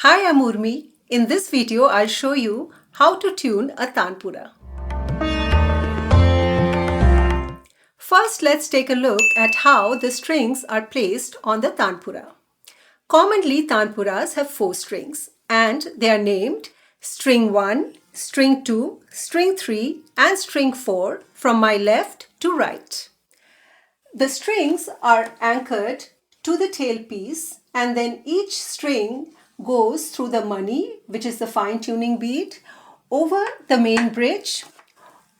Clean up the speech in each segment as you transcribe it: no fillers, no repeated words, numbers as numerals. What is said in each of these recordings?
Hi, I'm Urmi. In this video, I'll show you how to tune a Tanpura. First, let's take a look at how the strings are placed on the Tanpura. Commonly, Tanpuras have 4 strings and they are named string 1, string 2, string 3 and string 4 from my left to right. The strings are anchored to the tailpiece and then each string goes through the mani, which is the fine tuning bead, over the main bridge,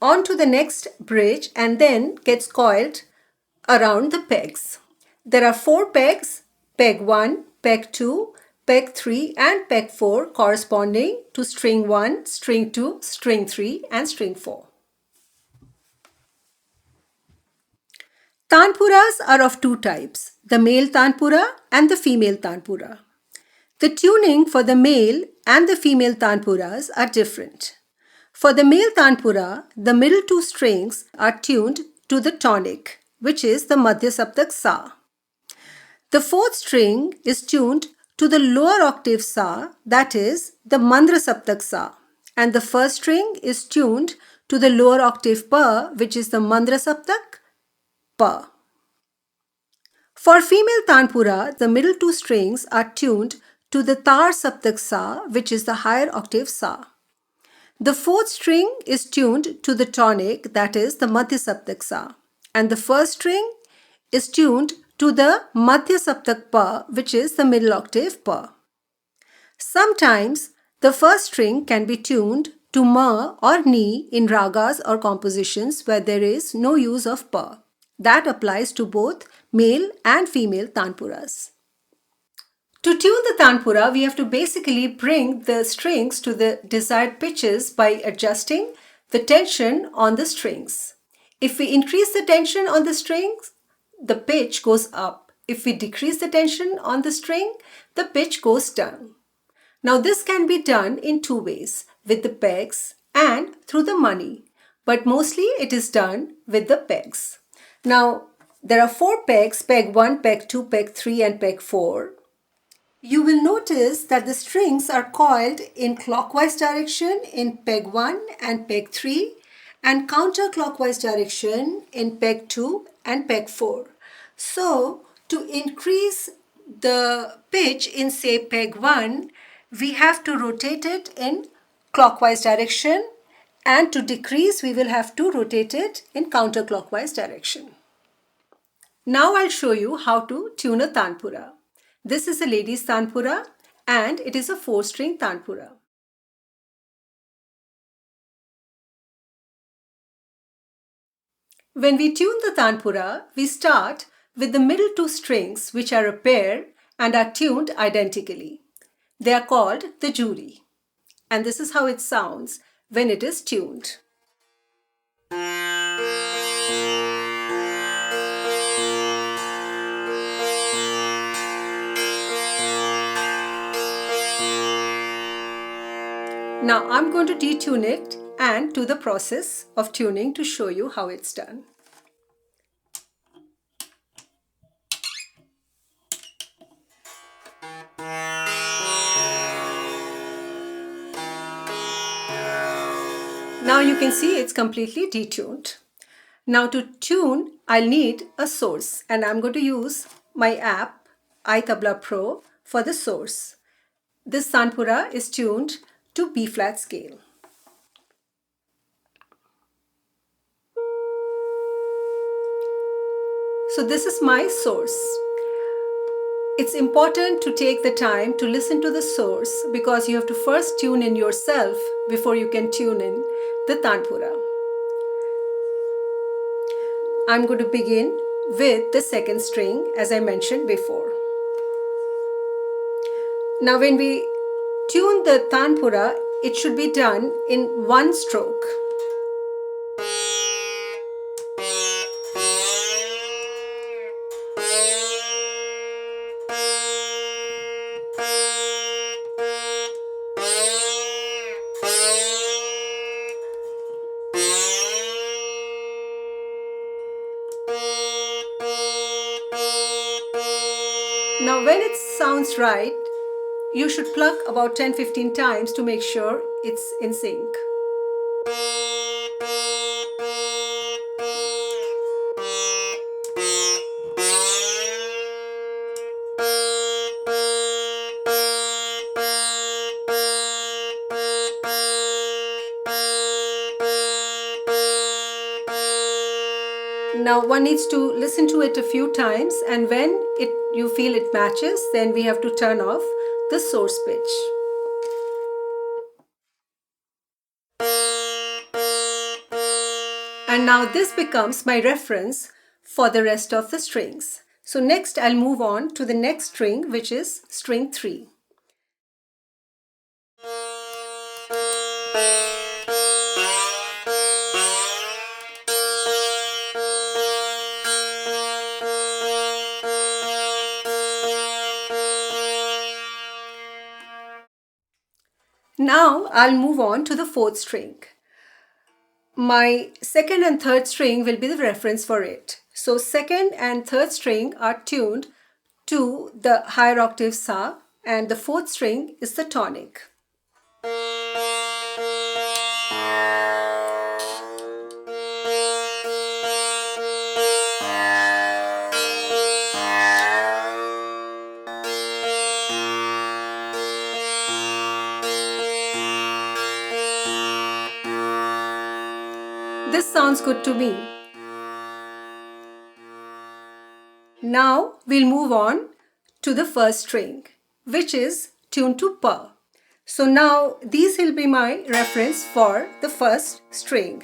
onto the next bridge and then gets coiled around the pegs. There are 4 pegs, peg 1, peg 2, peg 3 and peg 4 corresponding to string 1, string 2, string 3 and string 4. Tanpuras are of 2 types, the male Tanpura and the female Tanpura. The tuning for the male and the female Tanpuras are different. For the male Tanpura, the middle 2 strings are tuned to the tonic, which is the Madhya Saptak Sa. The 4th string is tuned to the lower octave Sa, that is the Mandra Saptak Sa, and the 1st string is tuned to the lower octave Pa, which is the Mandra Saptak Pa. For female Tanpura, the middle 2 strings are tuned to the Tar Saptak Sa, which is the higher octave Sa. The 4th string is tuned to the tonic, that is the Madhya Saptak Sa, and the 1st string is tuned to the Madhya Saptak Pa, which is the middle octave Pa. Sometimes the 1st string can be tuned to Ma or Ni in ragas or compositions where there is no use of Pa. That applies to both male and female Tanpuras. To tune the Tanpura, we have to basically bring the strings to the desired pitches by adjusting the tension on the strings. If we increase the tension on the strings, the pitch goes up. If we decrease the tension on the string, the pitch goes down. Now this can be done in 2 ways, with the pegs and through the mani, but mostly it is done with the pegs. Now there are 4 pegs, peg 1, peg 2, peg 3 and peg 4. You will notice that the strings are coiled in clockwise direction in peg 1 and peg 3 and counterclockwise direction in peg 2 and peg 4. So to increase the pitch in say peg 1, we have to rotate it in clockwise direction, and to decrease we will have to rotate it in counterclockwise direction. Now I'll show you how to tune a Tanpura. This is a lady's Tanpura and it is a 4-string Tanpura. When we tune the Tanpura, we start with the middle 2 strings, which are a pair and are tuned identically. They are called the Juri, and this is how it sounds when it is tuned. Now I'm going to detune it and do the process of tuning to show you how it's done. Now you can see it's completely detuned. Now to tune, I'll need a source, and I'm going to use my app iTabla Pro for the source. This Tanpura is tuned to B flat scale. So this is my source. It's important to take the time to listen to the source because you have to first tune in yourself before you can tune in the Tanpura. I'm going to begin with the 2nd string as I mentioned before. Now when we tune the Tanpura, it should be done in 1 stroke. Now when it sounds right, You should pluck about 10-15 times to make sure it's in sync. Now one needs to listen to it a few times, and when you feel it matches, then we have to turn off the source pitch. And now this becomes my reference for the rest of the strings. So next I'll move on to the next string, which is string 3. Now I'll move on to the 4th string. My 2nd and 3rd string will be the reference for it. So 2nd and 3rd string are tuned to the higher octave Sa, and the 4th string is the tonic. This sounds good to me. Now we'll move on to the 1st string, which is tuned to Pa. So now these will be my reference for the 1st string.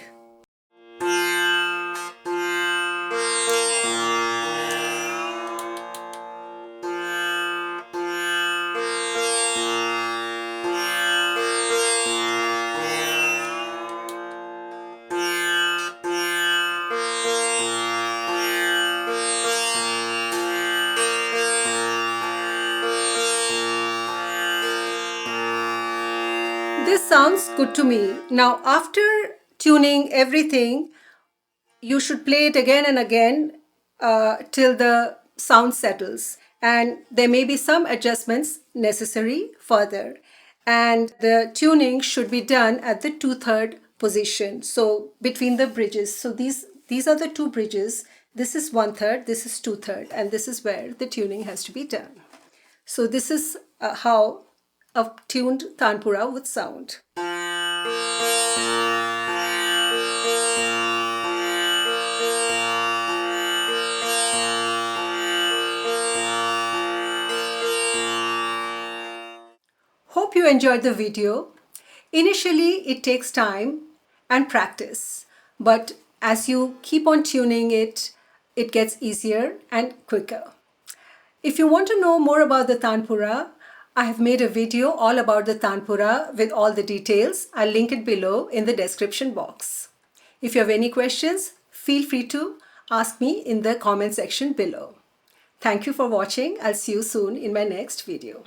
This sounds good to me. Now after tuning everything, you should play it again and again till the sound settles, and there may be some adjustments necessary further, and the tuning should be done at the 2/3 position, so between the bridges. So these are the 2 bridges. This is 1/3, this is 2/3, and this is where the tuning has to be done. So this is how a tuned Tanpura would sound. Hope you enjoyed the video. Initially, it takes time and practice, but as you keep on tuning it, it gets easier and quicker. If you want to know more about the Tanpura, I have made a video all about the Tanpura with all the details. I'll link it below in the description box. If you have any questions, feel free to ask me in the comment section below. Thank you for watching. I'll see you soon in my next video.